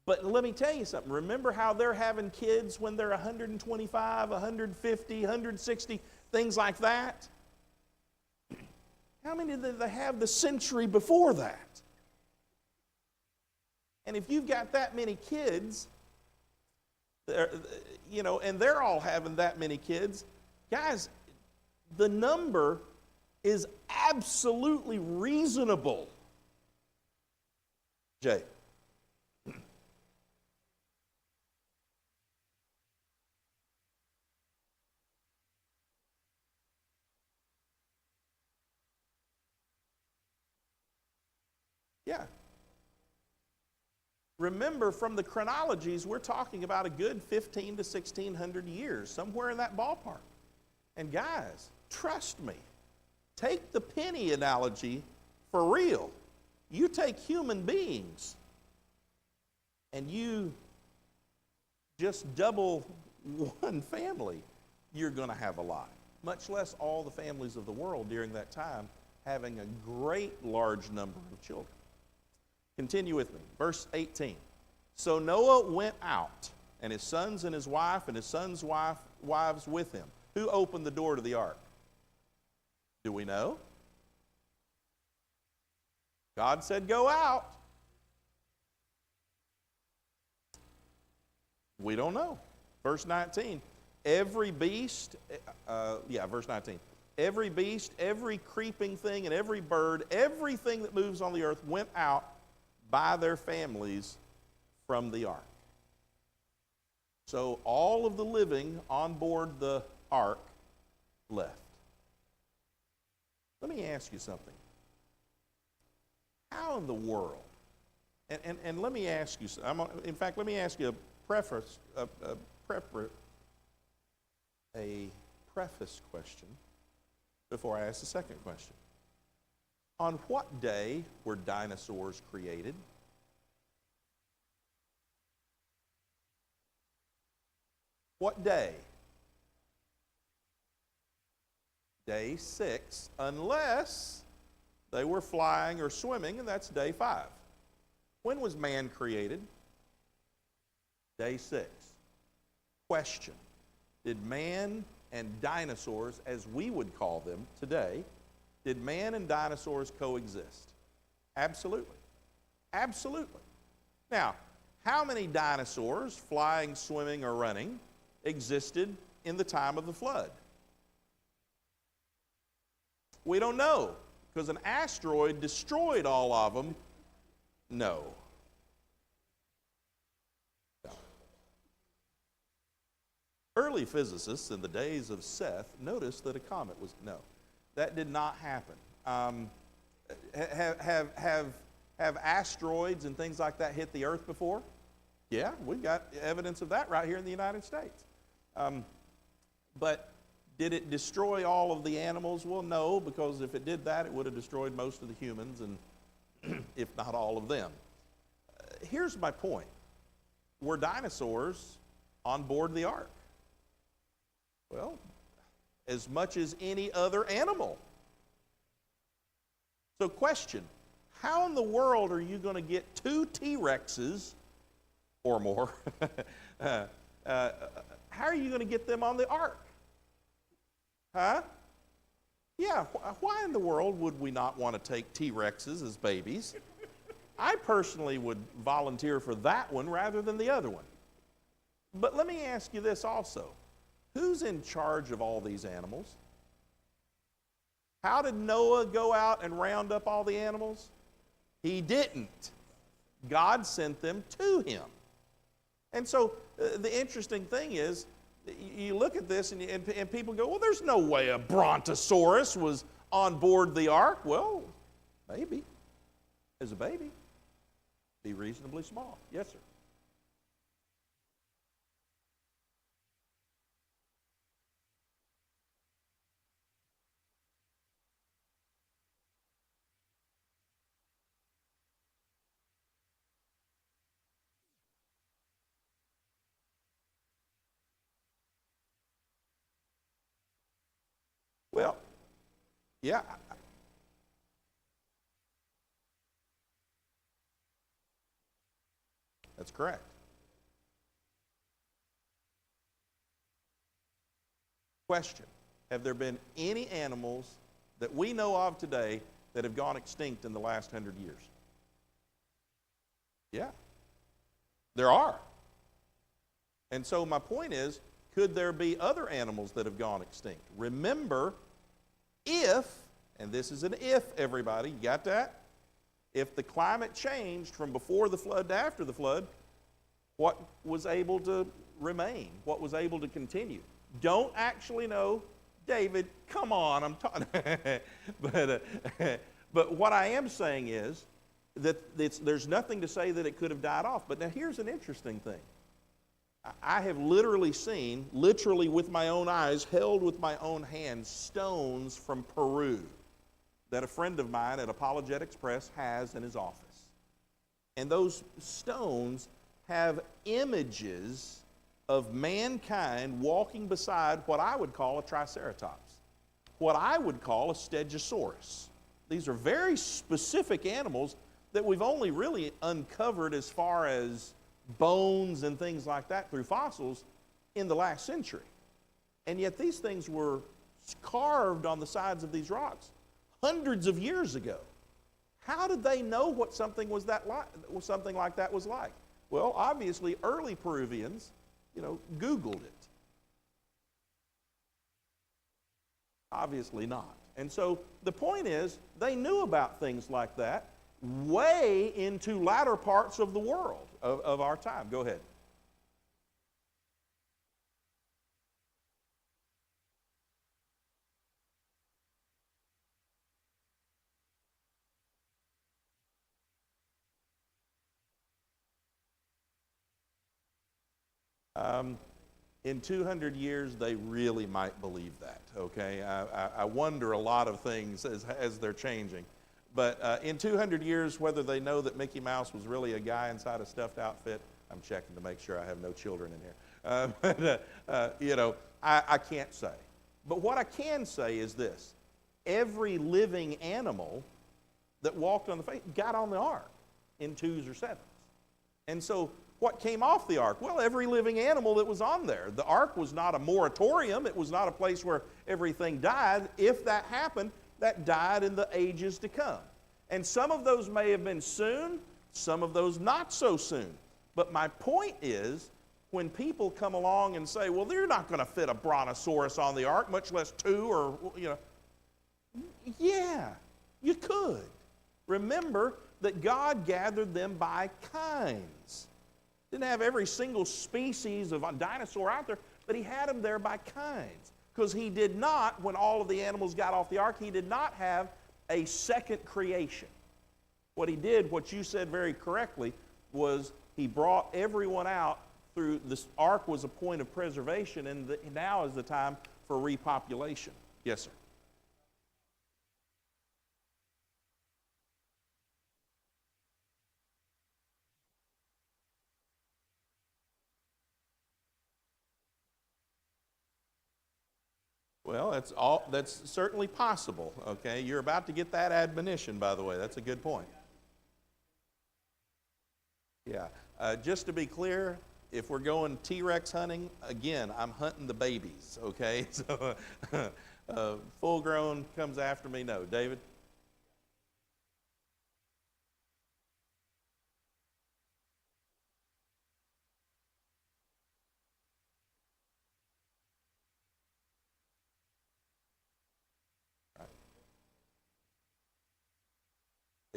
But let me tell you something. Remember how they're having kids when they're 125, 150, 160, things like that? How many did they have the century before that? And if you've got that many kids, you know, and they're all having that many kids, guys, the number is absolutely reasonable. Jay. Yeah. Remember, from the chronologies, we're talking about a good 15 to 1600 years, somewhere in that ballpark. And guys, trust me, take the penny analogy for real. You take human beings and you just double one family, you're going to have a lot. Much less all the families of the world during that time having a great large number of children. Continue with me. Verse 18. So Noah went out, and his sons and his wife, and his sons' wives with him. Who opened the door to the ark? Do we know? God said, go out. We don't know. Verse 19. Every beast, verse 19. Every beast, every creeping thing, and every bird, everything that moves on the earth went out by their families from the ark. So all of the living on board the ark left. Let me ask you something. How in the world, and let me ask you, in fact, let me ask you a preface question before I ask the second question. On what day were dinosaurs created? What day? Day 6, unless they were flying or swimming, and that's day 5. When was man created? Day 6. Question. Did man and dinosaurs, as we would call them today, did man and dinosaurs coexist? Absolutely. Absolutely. Now, how many dinosaurs, flying, swimming, or running, existed in the time of the flood? We don't know, because an asteroid destroyed all of them. No. Early physicists in the days of Seth noticed that a comet was, no, that did not happen. Have asteroids and things like that hit the earth before? Yeah, we've got evidence of that right here in the United States. But did it destroy all of the animals? Well, no, because if it did that, it would have destroyed most of the humans, and if not all of them. Here's my point. Were dinosaurs on board the ark? Well, as much as any other animal. So question, how in the world are you going to get 2 T-Rexes or more? How are you going to get them on the ark? Huh? Yeah, why in the world would we not want to take T-Rexes as babies? I personally would volunteer for that one rather than the other one. But let me ask you this also. Who's in charge of all these animals? How did Noah go out and round up all the animals? He didn't. God sent them to him. And so the interesting thing is, you look at this and people go, well, there's no way a brontosaurus was on board the ark. Well, maybe. As a baby. Be reasonably small. Yes, sir. Well, yeah. That's correct. Question. Have there been any animals that we know of today that have gone extinct in the last 100 years? Yeah. There are. And so my point is, could there be other animals that have gone extinct? Remember, if, and this is an if, everybody, you got that? If the climate changed from before the flood to after the flood, what was able to remain? What was able to continue? Don't actually know. David, come on, I'm talking. But what I am saying is that there's nothing to say that it could have died off. But now here's an interesting thing. I have literally seen, literally with my own eyes, held with my own hands, stones from Peru that a friend of mine at Apologetics Press has in his office. And those stones have images of mankind walking beside what I would call a triceratops, what I would call a stegosaurus. These are very specific animals that we've only really uncovered as far as bones and things like that through fossils in the last century. And yet these things were carved on the sides of these rocks hundreds of years ago. How did they know what something was something like that was like? Well, obviously early Peruvians, Googled it. Obviously not. And so the point is, they knew about things like that way into latter parts of the world of our time. Go ahead. In 200 years, they really might believe that, okay? I wonder a lot of things as they're changing. But in 200 years, whether they know that Mickey Mouse was really a guy inside a stuffed outfit, I'm checking to make sure I have no children in here. I can't say. But what I can say is this. Every living animal that walked on the face got on the ark in 2s or 7s. And so what came off the ark? Well, every living animal that was on there. The ark was not a moratorium. It was not a place where everything died. If that happened, that died in the ages to come. And some of those may have been soon, some of those not so soon. But my point is, when people come along and say, well, they're not going to fit a brontosaurus on the ark, much less 2 or, yeah, you could. Remember that God gathered them by kinds. Didn't have every single species of dinosaur out there, but he had them there by kinds. Because he did not, when all of the animals got off the ark, he did not have a second creation. What he did, what you said very correctly, was he brought everyone out through, this ark was a point of preservation, and now is the time for repopulation. Yes, sir. Well, that's certainly possible, okay? You're about to get that admonition, by the way. That's a good point. Yeah. Just to be clear, if we're going T-Rex hunting, again, I'm hunting the babies, okay? So full grown comes after me, no. David?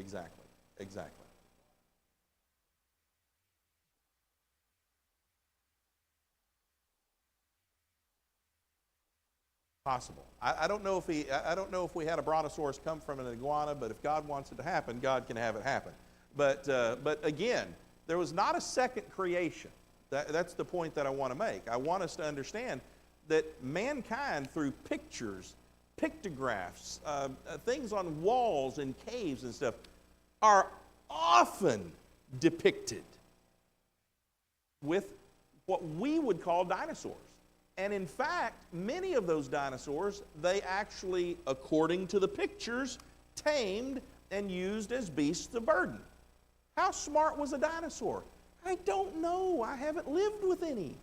Exactly. Exactly. Possible. I don't know if I don't know if we had a brontosaurus come from an iguana, but if God wants it to happen, God can have it happen. But again, there was not a second creation. That's the point that I want to make. I want us to understand that mankind, through pictures, pictographs, things on walls and caves and stuff, are often depicted with what we would call dinosaurs. And in fact, many of those dinosaurs, they actually, according to the pictures, tamed and used as beasts of burden. How smart was a dinosaur? I don't know. I haven't lived with any.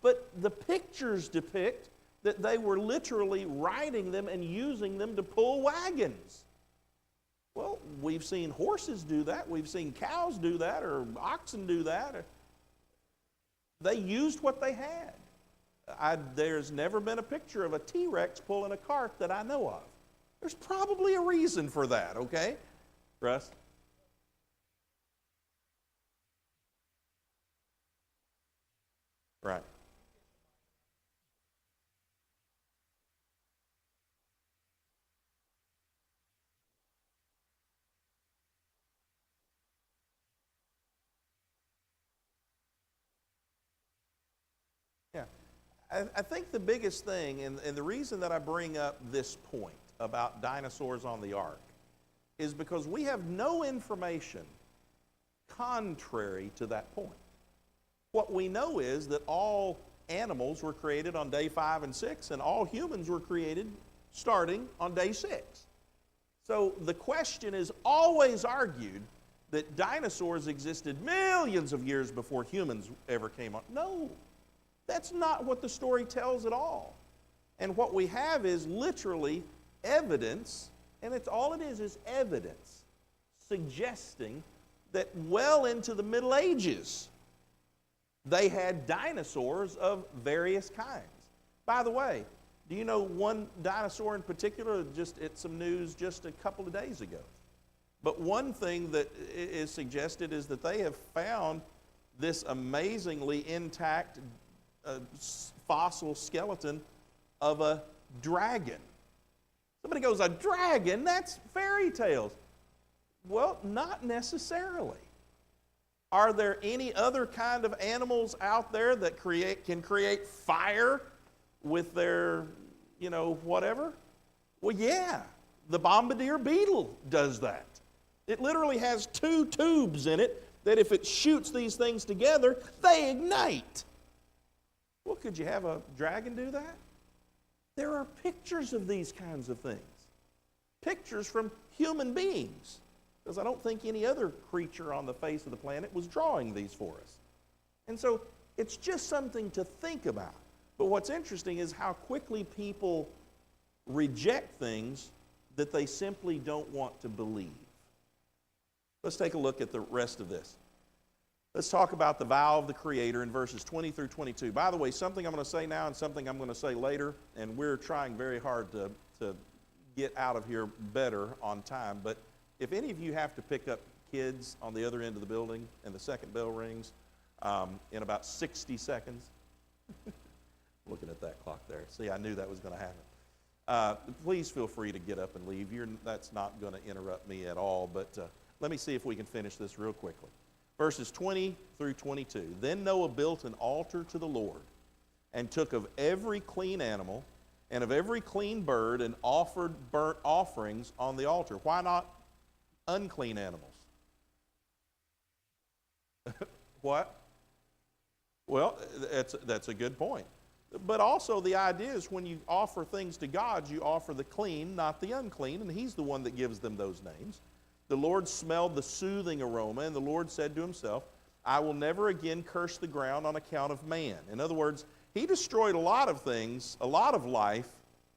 But the pictures depict that they were literally riding them and using them to pull wagons. Well, we've seen horses do that. We've seen cows do that, or oxen do that. They used what they had. There's never been a picture of a T-Rex pulling a cart that I know of. There's probably a reason for that, okay? Russ? Right. Yeah. I think the biggest thing, and the reason that I bring up this point about dinosaurs on the ark, is because we have no information contrary to that point. What we know is that all animals were created on day 5 and 6, and all humans were created starting on day 6. So the question is always argued that dinosaurs existed millions of years before humans ever came on. No. That's not what the story tells at all. And what we have is literally evidence, and all it is evidence suggesting that well into the Middle Ages, they had dinosaurs of various kinds. By the way, do you know one dinosaur in particular? Just it's some news just a couple of days ago. But one thing that is suggested is that they have found this amazingly intact fossil skeleton of a dragon. Somebody goes, a dragon? That's fairy tales. Well, not necessarily. Are there any other kind of animals out there that can create fire with their, whatever? Well, yeah. The bombardier beetle does that. It literally has 2 tubes in it that if it shoots these things together, they ignite. Well, could you have a dragon do that? There are pictures of these kinds of things. Pictures from human beings. Because I don't think any other creature on the face of the planet was drawing these for us. And so it's just something to think about. But what's interesting is how quickly people reject things that they simply don't want to believe. Let's take a look at the rest of this. Let's talk about the vow of the Creator in verses 20 through 22. By the way, something I'm going to say now and something I'm going to say later, and we're trying very hard to get out of here better on time. But if any of you have to pick up kids on the other end of the building and the second bell rings in about 60 seconds, looking at that clock there. See, I knew that was going to happen. Please feel free to get up and leave. That's not going to interrupt me at all, but let me see if we can finish this real quickly. Verses 20 through 22. Then Noah built an altar to the Lord and took of every clean animal and of every clean bird and offered burnt offerings on the altar. Why not unclean animals? What? Well, that's a good point. But also the idea is when you offer things to God, you offer the clean, not the unclean, and He's the one that gives them those names. The Lord smelled the soothing aroma, and the Lord said to Himself, I will never again curse the ground on account of man. In other words, He destroyed a lot of things, a lot of life,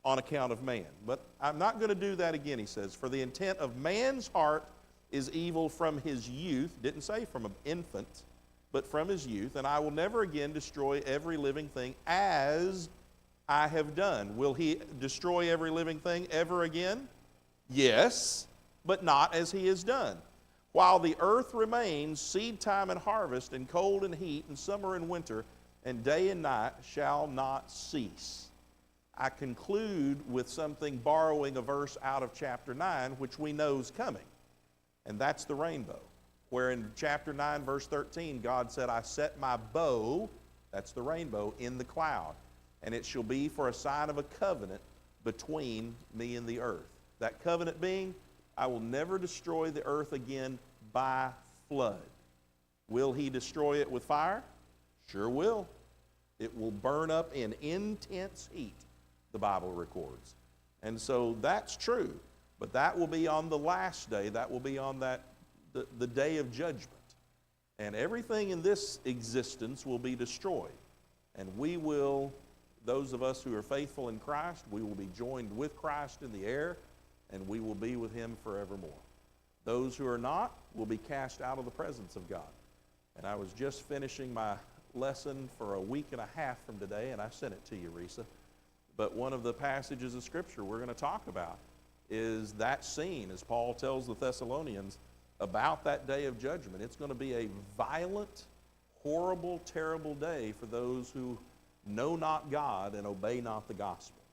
on account of man. But I'm not going to do that again, He says. For the intent of man's heart is evil from his youth. Didn't say from an infant, but from his youth. And I will never again destroy every living thing as I have done. Will He destroy every living thing ever again? Yes. but not as he has done. While the earth remains, seed time and harvest, and cold and heat, and summer and winter, and day and night shall not cease. I conclude with something borrowing a verse out of chapter 9, which we know is coming, and that's the rainbow. Where in chapter 9, verse 13, God said, I set my bow, that's the rainbow, in the cloud, and it shall be for a sign of a covenant between me and the earth. That covenant being, I will never destroy the earth again by flood. Will he destroy it with fire? Sure will. It will burn up in intense heat, the Bible records. And so that's true, but that will be on the last day. That will be on the day of judgment. And everything in this existence will be destroyed. And we will, those of us who are faithful in Christ, we will be joined with Christ in the air, and we will be with him forevermore. Those who are not will be cast out of the presence of God. And I was just finishing my lesson for a week and a half from today, and I sent it to you, Risa. But one of the passages of Scripture we're going to talk about is that scene, as Paul tells the Thessalonians about that day of judgment. It's going to be a violent, horrible, terrible day for those who know not God and obey not the gospel.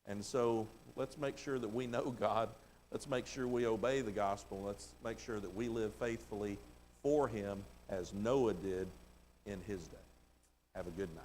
And so let's make sure that we know God. Let's make sure we obey the gospel. Let's make sure that we live faithfully for him as Noah did in his day. Have a good night.